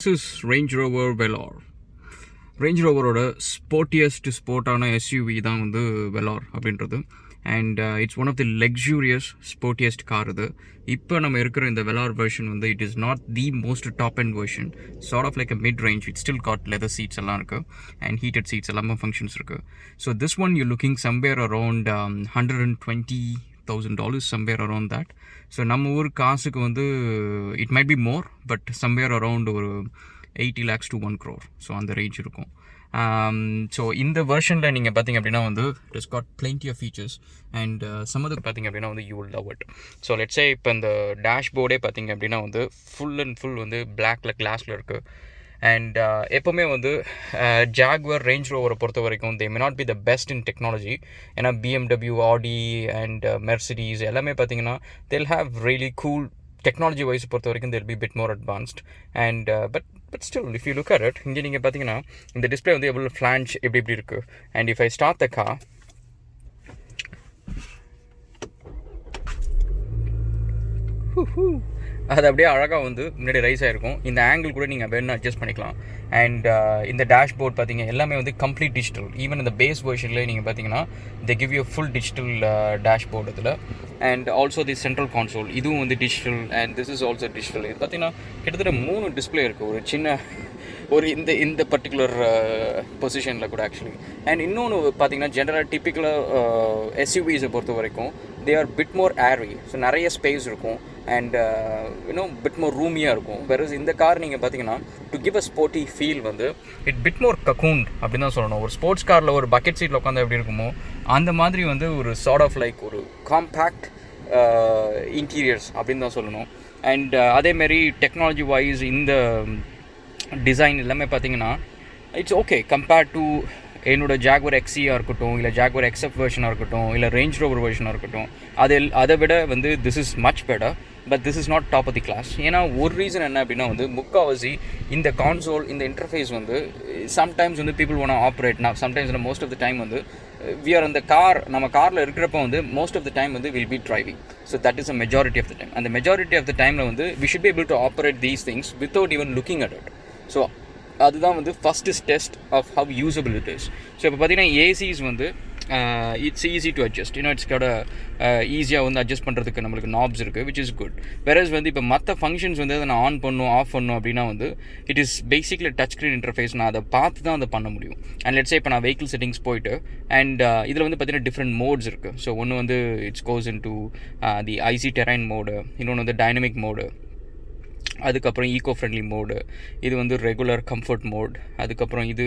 This is Range Rover Velar. Range Rover sportiest sportaana SUV தான் வந்து Velar அப்படின்றது. And it's one of the luxurious sportiest car இது. இப்போ நம்ம இருக்கிற இந்த Velar version வந்து it is not the most top end version. Sort of like a mid range. It's still got leather seats எல்லாம் இருக்கு and heated seats எல்லாமே functions இருக்கு. So this one you're looking somewhere around $120,000, somewhere around that. So நம்ம ஊர் காசுக்கு வந்து it might be more, but somewhere around ஒரு 80 lakhs to 1 crore. So அந்த ரேஞ்ச் இருக்கும். ஸோ இந்த வெர்ஷனில் நீங்கள் பார்த்தீங்க அப்படின்னா வந்து it is got plenty of features and some of the பார்த்தீங்க அப்படின்னா வந்து you will love it. So let's say இப்போ இந்த டேஷ்போர்டே பார்த்தீங்க அப்படின்னா வந்து ஃபுல் அண்ட் ஃபுல் வந்து பிளாக்ல கிளாஸில் இருக்குது. அண்ட் எப்போவுமே வந்து ஜாகுவர் ரேஞ்ச் ரோவரை பொறுத்த வரைக்கும் they may not be the best in technology. ஏன்னா BMW, Audi and Mercedes எல்லாமே பார்த்தீங்கன்னா they'll have really cool technology wise பொறுத்த வரைக்கும் they'll be a bit more advanced and but still if you look at it இங்கே நீங்கள் பார்த்தீங்கன்னா இந்த display வந்து எவ்வளோ ஃப்ளான்ச் எப்படி இருக்குது. And if I start the car, அது அப்படியே அழகாக வந்து முன்னாடி ரைஸ் ஆகிருக்கும். இந்த ஆங்கிள் கூட நீங்கள் வேணும் அட்ஜஸ்ட் பண்ணிக்கலாம். அண்ட் இந்த டேஷ்போர்ட் பார்த்தீங்க எல்லாமே வந்து கம்ப்ளீட் டிஜிட்டல். ஈவன் இந்த பேஸ் வெர்ஷனில் நீங்கள் பார்த்தீங்கன்னா they give you full digital dashboard இதில். And also the central console இதுவும் வந்து digital and this is also digital. இது பார்த்தீங்கன்னா கிட்டத்தட்ட 3 டிஸ்பிளே இருக்குது ஒரு சின்ன ஒரு இந்த பர்டிகுலர் பொசிஷனில் கூட ஆக்சுவலி. அண்ட் இன்னொன்று பார்த்தீங்கன்னா ஜென்ரலாக டிப்பிக்கலாக எஸ்யூவிஸை பொறுத்த வரைக்கும் they are bit more airy. So நிறைய ஸ்பேஸ் இருக்கும் அண்ட் பிட் மோர் ரூமியாக இருக்கும். வெரஸ் இந்த கார் நீங்கள் பார்த்தீங்கன்னா to give a sporty feel வந்து இட் பிட் மோர் கக்கூண்ட் அப்படின்னு தான் சொல்லணும். ஒரு ஸ்போர்ட்ஸ் காரில் ஒரு பக்கெட் சீட்டில் உட்காந்து எப்படி இருக்குமோ அந்த மாதிரி வந்து ஒரு சார்ட் ஆஃப் லைக் ஒரு காம்பேக்ட் இன்டீரியர்ஸ் அப்படின்னு தான் சொல்லணும். அண்ட் அதேமாரி டெக்னாலஜி வைஸ் இந்த டிசைன் எல்லாமே பார்த்தீங்கன்னா இட்ஸ் ஓகே கம்பேர்ட் டு என்னோட ஜாகுவர் எக்ஸியாக இருக்கட்டும், இல்லை ஜாகுவர் எக்ஸ்எஃப் வெர்ஷனாக இருக்கட்டும், இல்லை ரேஞ்ச் ரோவர் வெர்ஷனாக இருக்கட்டும், அதை விட வந்து this is much better. But this is not top of the class. ஏன்னா ஒரு ரீசன் என்ன அப்படின்னா வந்து முக்கால்வாசி இந்த கான்சோல் இந்த இன்டர்ஃபேஸ் வந்து சம்டைம்ஸ் வந்து பீப்புள் வாண்ட் ஆப்ரேட். நான் sometimes most of the time வந்து வி ஆர் அந்த கார் நம்ம காரில் இருக்கிறப்ப வந்து மோஸ்ட் ஆஃப் த டைம் வந்து will be driving. So that is a majority of the time. அந்த மெஜாரிட்டி ஆஃப் த டைமில் வந்து we should be able to operate these things without even looking at it. So அதுதான் வந்து first test of how usable it is. So இப்போ பார்த்தீங்கன்னா ACs வந்து it's easy to adjust. It's கூட ஈஸியாக வந்து அட்ஜஸ்ட் பண்ணுறதுக்கு நம்மளுக்கு நாப்ஸ் இருக்குது விச் இஸ் குட். வெரஸ் வந்து இப்போ மற்ற ஃபங்க்ஷன்ஸ் வந்து அதை நான் ஆன் பண்ணணும் ஆஃப் பண்ணணும் அப்படின்னா வந்து it is basically touch screen interface. நான் அதை பார்த்து தான் அதை பண்ண முடியும். அண்ட் லெட்ஸே இப்போ நான் வெஹிக்கிள் செட்டிங்ஸ் போயிட்டு அண்ட் இதில் வந்து பார்த்தீங்கன்னா டிஃப்ரெண்ட் மோட்ஸ் இருக்குது. ஸோ ஒன்று வந்து it's goes into the icy terrain mode, இன்னொன்று வந்து டைனமிக் மோடு, அதுக்கப்புறம் ஈகோ ஃப்ரெண்ட்லி மோடு, இது வந்து ரெகுலர் கம்ஃபர்ட் மோட், அதுக்கப்புறம் இது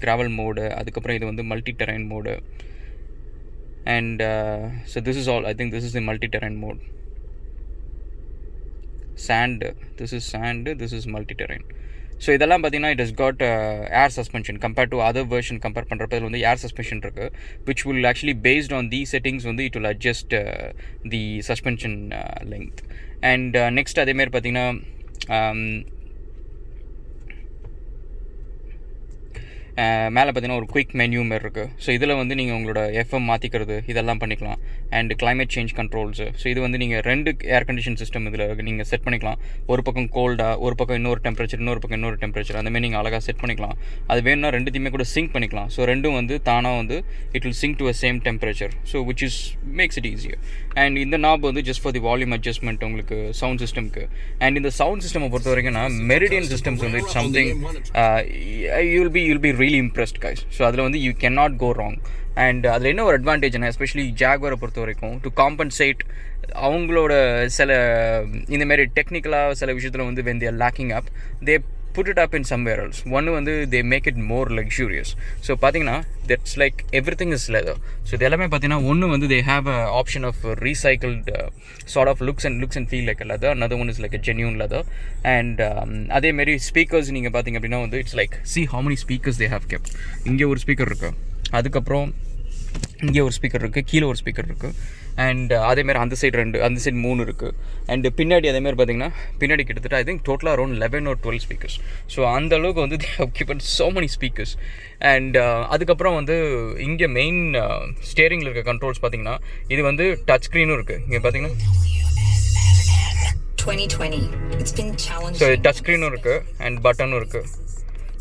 கிராவல் மோடு, அதுக்கப்புறம் இது வந்து multi terrain mode. And so this is all. I think this is the multi terrain mode. This is multi terrain. So இதெல்லாம் பார்த்தீங்கன்னா it is got air suspension compared to other version compare பண்ணுறப்ப இதில் வந்து air suspension இருக்குது which will actually based on the settings வந்து it will adjust the suspension length. And next அதேமாரி பார்த்தீங்கன்னா மேலே பார்த்தீங்கன்னா ஒரு குயிக் மென்யூ மாரி இருக்குது. ஸோ இதில் வந்து நீங்கள் உங்களோட எஃப்எம் மாற்றிக்கிறது இதெல்லாம் பண்ணிக்கலாம். And climate change controls. So இது வந்து நீங்கள் 2 ஏர் கண்டிஷன் சிஸ்டம் இதில் நீங்கள் செட் பண்ணிக்கலாம். ஒரு பக்கம் கோல்டாக, ஒரு பக்கம் இன்னொரு டெம்பரேச்சர், இன்னொரு பக்கம் இன்னொரு டெம்பரேச்சர், அந்தமாதிரி நீங்கள் அழகாக செட் பண்ணிக்கலாம். அது வேணும்னா ரெண்டுத்தையுமே கூட சிங்க் பண்ணிக்கலாம். ஸோ ரெண்டும் வந்து தானாக வந்து it will sync to a same temperature. So which is makes it easier. And இந்த நாப் வந்து just for the volume adjustment உங்களுக்கு சவுண்ட் சிஸ்டம்க்கு. அண்ட் இந்த சவுண்ட் சிஸ்டம் பொறுத்த வரைக்கும்னா மெரிடியன் சிஸ்டம்ஸ் வந்து it's something you'll be really impressed guys. So அதில் வந்து you cannot go wrong. And அதில் என்ன ஒரு அட்வான்டேஜ்னா எஸ்பெஷலி ஜாகுவரை பொறுத்த வரைக்கும் டு காம்பன்சேட் அவங்களோட சில இந்தமாரி டெக்னிக்கலாக சில விஷயத்தில் வந்து when they are lacking up they put it up in somewhere else. ஒன்று வந்து they make it more luxurious. So பார்த்தீங்கன்னா that's like everything is leather. So இது எல்லாமே பார்த்தீங்கன்னா ஒன்று வந்து they have a option of recycled sort of looks and feel like a leather. Another one is like a genuine leather. And அதேமாரி speakers நீங்கள் பார்த்தீங்க அப்படின்னா வந்து it's like see how many speakers they have kept. இங்கே ஒரு speaker இருக்குது, அதுக்கப்புறம் இங்கே ஒரு ஸ்பீக்கர் இருக்குது, கீழே ஒரு ஸ்பீக்கர் இருக்குது. அண்ட் அதேமாதிரி அந்த சைடு 3 இருக்குது. அண்டு பின்னாடி அதேமாதிரி பார்த்திங்கன்னா பின்னாடி கிட்டத்தட்ட ஐ திங்க் டோட்டலாக அரௌண்ட் 11 or 12 ஸ்பீக்கர்ஸ். ஸோ அந்த அளவுக்கு வந்து they have given so many speakers. And அதுக்கப்புறம் வந்து இங்கே மெயின் ஸ்டேரிங்கில் இருக்க கண்ட்ரோல்ஸ் பார்த்திங்கன்னா இது வந்து டச் ஸ்க்ரீனும் இருக்குது. இங்கே பார்த்திங்கன்னா 2020. It's been challenging. So touch screen இருக்கு and button இருக்கு.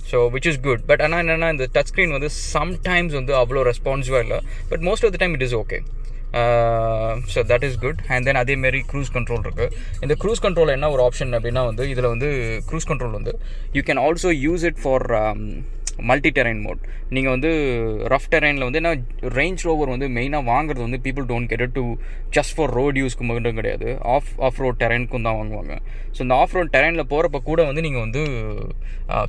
So which is good. But ஆனால் என்னென்னா இந்த டச் ஸ்க்ரீன் வந்து சம்டைம்ஸ் வந்து அவ்வளோ ரெஸ்பான்சிவாக இல்லை. But most of the time it is okay. So that is good. And then அதேமாரி க்ரூஸ் கண்ட்ரோல் இருக்குது. இந்த க்ரூஸ் கண்ட்ரோல் என்ன ஒரு ஆப்ஷன் அப்படின்னா வந்து இதில் வந்து க்ரூஸ் கண்ட்ரோல் வந்து you can also use it for multi terrain mode. நீங்கள் வந்து ரஃப் டெரைனில் வந்து என்ன ரேஞ்ச் ரோவர் வந்து மெயினாக வாங்குறது வந்து people don't get it to just for road யூஸ்க்கு மட்டும் கிடையாது, ஆஃப் ரோட் டெரைனுக்கும் தான் வாங்குவாங்க. ஸோ இந்த ஆஃப் ரோட் டெரைனில் போகிறப்ப கூட வந்து நீங்கள் வந்து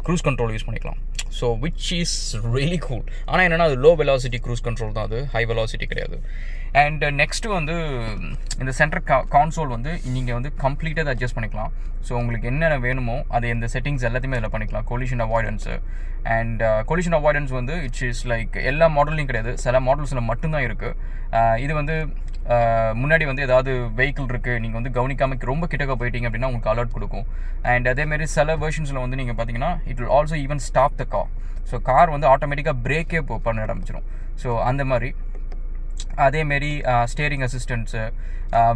க்ரூஸ் கண்ட்ரோல் யூஸ் பண்ணிக்கலாம். So which is really cool. ஆனால் என்னென்னா அது லோ வெலாசிட்டி க்ரூஸ் கண்ட்ரோல் தான், அது ஹை வெலாசிட்டி கிடையாது. அண்ட் நெக்ஸ்ட்டு வந்து இந்த சென்டர் கான்சோல் வந்து நீங்கள் வந்து கம்ப்ளீட்டாக அட்ஜஸ்ட் பண்ணிக்கலாம். ஸோ உங்களுக்கு என்னென்ன வேணுமோ அது இந்த செட்டிங்ஸ் எல்லாத்தையுமே இதில் பண்ணிக்கலாம். கொலிஷன் அவாய்டன்ஸு அண்ட் கொலிஷன் அவாய்டன்ஸ் வந்து இட்ஸ் இஸ் லைக் எல்லா மாடல்லையும் கிடையாது, சில மாடல்ஸில் மட்டும்தான் இருக்குது. இது வந்து முன்னாடி வந்து ஏதாவது வெஹிக்கிள் இருக்குது, நீங்கள் வந்து கவனிக்காமல் ரொம்ப கிட்டக்க போயிட்டீங்க அப்படின்னா உங்களுக்கு அலர்ட் கொடுக்கும். அண்ட் அதேமாரி சில வெர்ஷன்ஸில் வந்து நீங்கள் பார்த்தீங்கன்னா it will also even stop the car. So car வந்து ஆட்டோமேட்டிக்காக பிரேக்கே பண்ண ஆரம்பிச்சிடும். ஸோ அந்த மாதிரி அதேமாரி steering assistance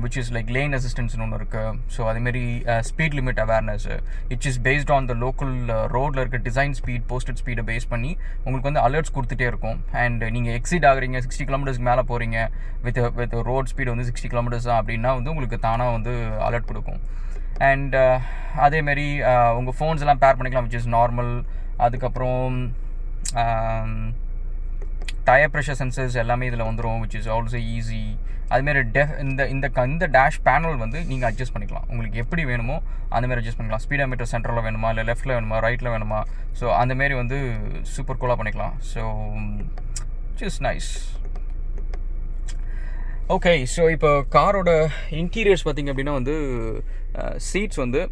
which is like lane அசிஸ்டன்ஸ்னு ஒன்று இருக்குது. ஸோ அதேமாரி speed limit awareness it's is based on the local ரோடில் இருக்க டிசைன் ஸ்பீட், போஸ்டட் ஸ்பீடை பேஸ் பண்ணி உங்களுக்கு வந்து அலர்ட்ஸ் கொடுத்துட்டே இருக்கும். அண்ட் நீங்கள் எக்ஸிட் ஆகுறீங்க, 60 கிலோமீட்டர்ஸ்க்கு மேலே போகிறீங்க, வித் ரோட் ஸ்பீடு வந்து 60 கிலோமீட்டர்ஸ் தான் அப்படின்னா வந்து உங்களுக்கு தானாக வந்து அலர்ட் கொடுக்கும். அண்ட் அதேமாரி உங்கள் ஃபோன்ஸ் எல்லாம் பேர் பண்ணிக்கலாம், விச் இஸ் நார்மல். அதுக்கப்புறம் டயர் ப்ரெஷர் சென்சர்ஸ் எல்லாமே இதில் வந்துடும், விச் இஸ் ஆல்சோ ஈஸி. அதுமாரி இந்த டேஷ் பேனல் வந்து நீங்கள் அட்ஜஸ்ட் பண்ணிக்கலாம், உங்களுக்கு எப்படி வேணுமோ அந்தமாரி அட்ஜஸ்ட் பண்ணிக்கலாம். ஸ்பீடோமீட்டர் சென்டரில் வேணுமா, இல்லை லெஃப்ட்டில் வேணுமா, ரைட்டில் வேணுமா, ஸோ அந்தமாரி வந்து சூப்பர் கூலாக பண்ணிக்கலாம். So which is nice. Okay, so இப்போ காரோட இன்டீரியர்ஸ் பார்த்திங்க அப்படின்னா வந்து சீட்ஸ் வந்து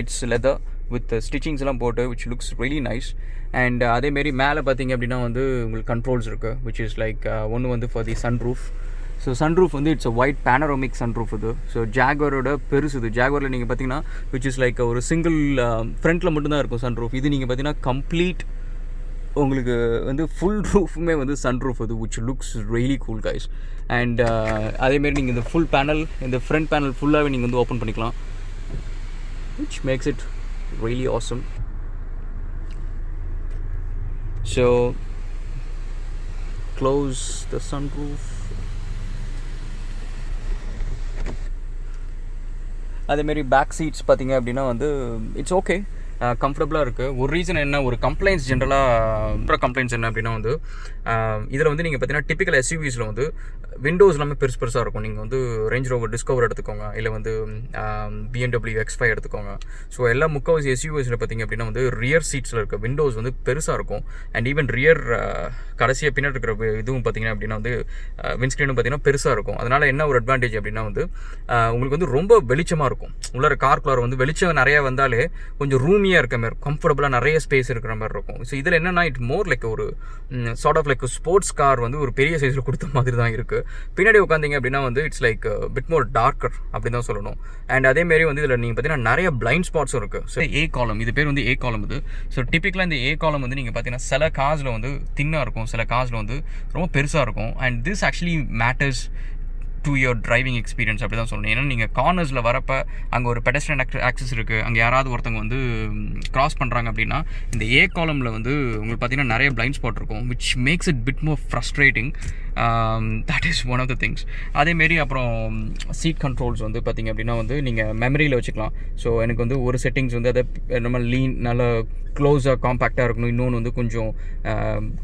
இட்ஸ் லெதர் வித் ஸ்டிச்சிங்ஸ்லாம் போட்டு which looks really nice. And அதேமாரி மேலே பார்த்தீங்க அப்படின்னா வந்து உங்களுக்கு கண்ட்ரோல்ஸ் இருக்குது, விச் இஸ் லைக் ஒன்று வந்து for the sunroof. So sunroof வந்து it's a white panoramic sunroof இது. ஸோ ஜாகுவரோட பெருசு இது. ஜாகுவரில் நீங்கள் பார்த்தீங்கன்னா விச் இஸ் லைக் ஒரு சிங்கிள் ஃப்ரண்ட்டில் மட்டும்தான் இருக்கும் சன்ரூஃப். இது நீங்கள் பார்த்தீங்கன்னா கம்ப்ளீட் உங்களுக்கு வந்து ஃபுல் ரூஃபுமே வந்து சன்ரூஃப் இது, which looks really cool guys. And அதேமாரி நீங்கள் இந்த ஃபுல் பேனல், இந்த ஃப்ரண்ட் பேனல் ஃபுல்லாகவே நீங்கள் வந்து ஓப்பன் பண்ணிக்கலாம், which makes it really awesome. So close the sunroof. அதேமாரி பேக் சீட்ஸ் பார்த்தீங்க அப்படின்னா வந்து இட்ஸ் ஓகே, கம்ஃபர்டபுளாக இருக்குது. ஒரு ரீசன் என்ன, ஒரு கம்ப்ளைண்ட்ஸ் ஜென்ரலாக கம்ப்ளைண்ட்ஸ் என்ன அப்படின்னா வந்து இதில் வந்து நீங்கள் பார்த்தீங்கன்னா டிப்பிக்கல் எஸ்யூவிஸில் வந்து விண்டோஸ் எல்லாமே பெருசாக இருக்கும். நீங்கள் வந்து ரேஞ்ச் ரோவர் டிஸ்கவர் எடுத்துக்கோங்க, இல்லை வந்து BMW X5 எடுத்துக்கோங்க. ஸோ எல்லா முக்கால்வாசி எஸ்யூவிஸில் பார்த்தீங்க அப்படின்னா வந்து ரியர் சீட்ஸில் இருக்க விண்டோஸ் வந்து பெருசாக இருக்கும். அண்ட் ஈவன் ரியர் கடைசியாக பின்னாடி இருக்கிற இதுவும் பார்த்தீங்கன்னா அப்படின்னா வந்து விண்ட்ஸ்க்ரீனும் பார்த்தீங்கன்னா பெருசாக இருக்கும். அதனால் என்ன ஒரு அட்வான்டேஜ் அப்படின்னா வந்து உங்களுக்கு வந்து ரொம்ப வெளிச்சமாக இருக்கும். உள்ளார கார்க்குள்ளார வந்து வெளிச்சம் நிறையா வந்தாலே கொஞ்சம் ரூமியாக இருக்க மாதிரி, கம்ஃபர்டபுளாக நிறைய ஸ்பேஸ் இருக்கிற மாதிரி இருக்கும். ஸோ இதில் என்னென்னா இட் மோர் லைக் ஒரு sort of like sports car வந்து ஒரு பெரிய சைஸில் கொடுத்த மாதிரி தான் இருக்குது. பின்னாடி உட்காந்திங்க அப்படின்னா வந்து it's like bit more darker அப்படி தான் சொல்லணும். அண்ட் அதேமாரி வந்து இதில் நீங்கள் பார்த்தீங்கன்னா நிறைய பிளைண்ட் ஸ்பாட்ஸும் இருக்குது. ஸோ ஏ காலம், இது பேர் வந்து ஏ காலம் இது. ஸோ டிப்பிக்கலாக இந்த ஏ காலம் வந்து நீங்கள் பார்த்தீங்கன்னா சில கார்ஸில் வந்து தின்னாக இருக்கும், சில கார்ஸில் வந்து ரொம்ப பெருசாக இருக்கும். And this actually matters to your driving experience அப்படி தான் சொல்லணும். ஏன்னா நீங்கள் கார்னர்ஸில் வரப்போ அங்கே ஒரு பெடஸ்ட்ரியன் ஆக்சஸ் இருக்குது, அங்கே யாராவது ஒருத்தவங்க வந்து கிராஸ் பண்ணுறாங்க அப்படின்னா இந்த ஏ காலமில் வந்து உங்களுக்கு பார்த்தீங்கன்னா நிறைய பிளைண்ட் ஸ்பாட் இருக்கும், which makes it bit more frustrating. That is one of the things. அதேமாரி அப்புறம் சீட் கண்ட்ரோல்ஸ் வந்து பார்த்திங்க அப்படின்னா வந்து நீங்கள் மெமரியில் வச்சுக்கலாம். ஸோ எனக்கு வந்து ஒரு செட்டிங்ஸ் வந்து அதை நம்ம நல்லா க்ளோஸாக காம்பேக்டாக இருக்கணும், இன்னொன்று வந்து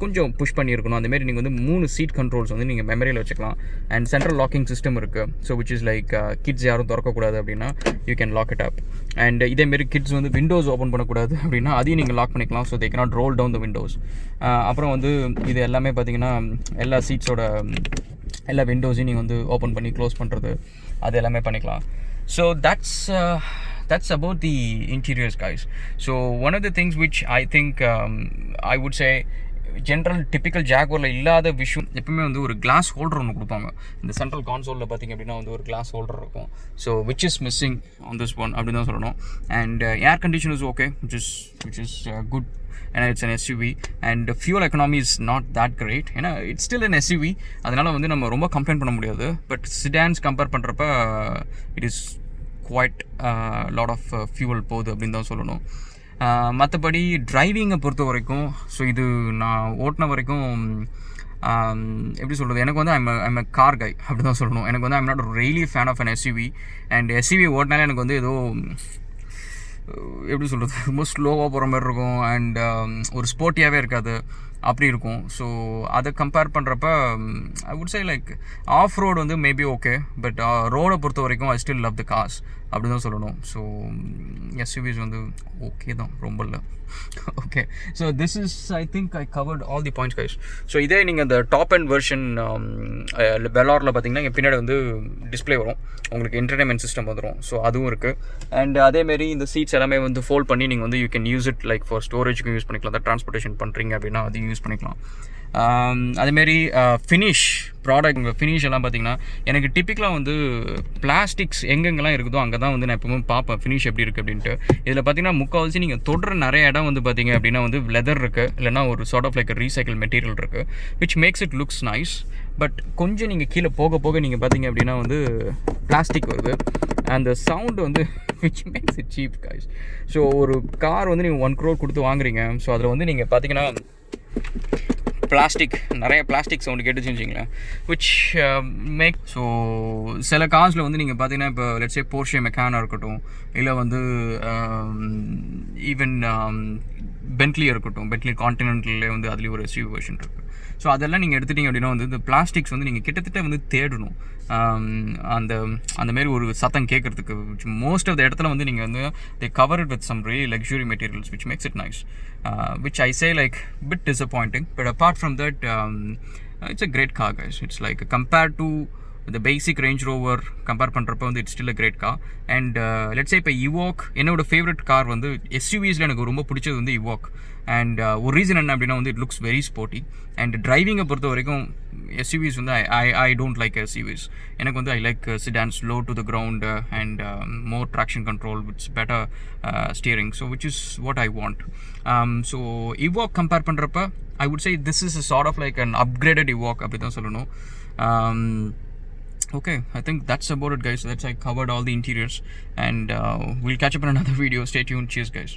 கொஞ்சம் புஷ் பண்ணியிருக்கணும். அந்தமாரி நீங்கள் வந்து 3 சீட் கண்ட்ரோல்ஸ் வந்து நீங்கள் மெமரியில் வச்சுக்கலாம். அண்ட் சென்ட்ரல் லாக்கிங் சிஸ்டம் இருக்குது. So which is like kids யாரும் திறக்கக்கூடாது அப்படின்னா you can lock it up. And இதேமாரி கிட்ஸ் வந்து விண்டோஸ் ஓப்பன் பண்ணக்கூடாது அப்படின்னா அதையும் நீங்கள் லாக் பண்ணிக்கலாம். So they cannot roll down the windows. அப்புறம் வந்து இது எல்லாமே பார்த்திங்கன்னா எல்லா சீட்ஸோட எல்லா விண்டோஸையும் நீங்கள் வந்து ஓப்பன் பண்ணி க்ளோஸ் பண்ணுறது அது எல்லாமே பண்ணிக்கலாம். So that's about the interiors, guys. So one of the things which I think I would say general typical ஜாகுவரில் இல்லாத விஷயம் எப்பவுமே வந்து ஒரு கிளாஸ் ஹோல்டர் ஒன்று கொடுப்பாங்க. இந்த சென்ட்ரல் கான்சோலில் பார்த்திங்க அப்படின்னா வந்து ஒரு கிளாஸ் ஹோல்டர் இருக்கும். So which is missing on this one அப்படின்னு தான் சொல்லணும். And air condition is okay, which is good. ஏன்னா it's an SUV and fuel economy is not that great. ஏன்னா இட்ஸ் ஸ்டில் an SUV, அதனால் வந்து நம்ம ரொம்ப கம்ப்ளைண்ட் பண்ண முடியாது. பட் சிடான்ஸ் கம்பேர் பண்ணுறப்ப it is quite lot of fuel போகுது அப்படின்னு தான் சொல்லணும். மற்றபடி டிரைவிங்கை பொறுத்த வரைக்கும் ஸோ இது நான் ஓட்டின வரைக்கும் எப்படி சொல்கிறது, எனக்கு வந்து ஐம் எ கார் கை அப்படி தான் சொல்லணும். எனக்கு வந்து I'm not really fan of an SUV. And SUV ஓட்டினாலே எனக்கு வந்து ஏதோ எப்படி சொல்கிறது, ரொம்ப ஸ்லோவாக போகிற மாதிரி இருக்கும். அண்ட் ஒரு ஸ்போர்ட்டியாகவே இருக்காது, அப்படி இருக்கும். ஸோ அதை கம்பேர் பண்ணுறப்ப I would say like off road வந்து மேபி ஓகே, பட் ரோடை பொறுத்த வரைக்கும் I still love the cars அப்படி தான் சொல்லணும். ஸோ எஸ்யூவிஸ் வந்து ஓகே தான், ரொம்ப இல்லை. Okay, so this is I think I covered all the points guys. So இதே நீங்கள் இந்த டாப் அண்ட் வெர்ஷன் வெலாரில் பார்த்தீங்கன்னா இங்கே பின்னாடி வந்து டிஸ்பிளே வரும், உங்களுக்கு என்டர்டைன்மெண்ட் சிஸ்டம் வந்துடும். ஸோ அதுவும் இருக்குது. அண்ட் அதேமாரி இந்த சீட்ஸ் எல்லாமே வந்து ஃபோல்ட் பண்ணி நீங்கள் வந்து you can use it like for ஸ்டோரேஜுக்கும் யூஸ் பண்ணிக்கலாம். அதை ட்ரான்ஸ்போர்ட்டேஷன் பண்ணுறீங்க அப்படின்னா அதையும் யூஸ் பண்ணிக்கலாம். அதேமாரி ஃபினிஷ் ப்ராடக்ட் ஃபினிஷ் எல்லாம் பார்த்திங்கன்னா எனக்கு டிப்பிக்கலாக வந்து பிளாஸ்டிக்ஸ் எங்கெங்கெல்லாம் இருக்குதோ அங்கே தான் வந்து நான் எப்பவுமே பார்ப்பேன் ஃபினிஷ் எப்படி இருக்குது அப்படின்ட்டு. இதில் பார்த்திங்கன்னா முக்கால்வாசி நீங்கள் தொடுற நிறைய இடம் வந்து பார்த்திங்க அப்படின்னா வந்து லெதர் இருக்குது, இல்லைனா ஒரு sort of like recycle material இருக்குது, which makes it looks nice. But கொஞ்சம் நீங்கள் கீழே போக போக நீங்கள் பார்த்திங்க அப்படின்னா வந்து பிளாஸ்டிக் வருது. அந்த சவுண்டு வந்து which makes it cheap guys. So ஒரு கார் வந்து நீங்கள் 1 crore கொடுத்து வாங்குறீங்க. ஸோ அதில் வந்து நீங்கள் பார்த்திங்கன்னா நிறைய பிளாஸ்டிக் சவுண்டு கேட்டுச்சுன்னு வச்சிங்களேன், விச் மேக். ஸோ சில கார்ஸில் வந்து நீங்கள் பார்த்தீங்கன்னா இப்போ லெட்ஸே போர்ஷே மெக்கானாக இருக்கட்டும், இல்லை வந்து ஈவன் பென்ட்லியாக இருக்கட்டும், பென்ட்லி கான்டினென்டல்லே வந்து அதுலேயும் ஒரு எஸ்யூவி வெர்ஷன் இருக்குது. ஸோ அதெல்லாம் நீங்கள் எடுத்துட்டிங்க அப்படின்னா வந்து இந்த பிளாஸ்டிக்ஸ் வந்து நீங்கள் கிட்டத்தட்ட வந்து தேடணும் அந்தமாரி ஒரு சத்தம் கேட்குறதுக்கு. மோஸ்ட் ஆஃப் த இடத்துல வந்து நீங்கள் வந்து they cover it with some really luxury materials which makes it nice, which I say like bit disappointing, but apart from that it's a great car guys. It's like compared to the basic Range Rover compare பண்ணுறப்ப வந்து it's still a great car. And let's say இப்போ Evoque என்னோட favourite car வந்து எஸ்யூவிஸில் எனக்கு ரொம்ப பிடிச்சது வந்து evoke. And ஒரு ரீசன் என்ன அப்படின்னா வந்து it looks very sporty. And டிரைவிங்கை பொறுத்த வரைக்கும் எஸ்யூவிஸ் வந்து ஐ டோன்ட் லைக் எஸ்யூவிஸ். எனக்கு வந்து I like sedans low to the ground and more traction control with better steering. So which is what I want. So Evoque compare பண்ணுறப்ப I would say this is sort of like an upgraded Evoque அப்படி தான் சொல்லணும். Okay, I think that's about it guys. I covered all the interiors, and we'll catch up in another video. Stay tuned. Cheers guys.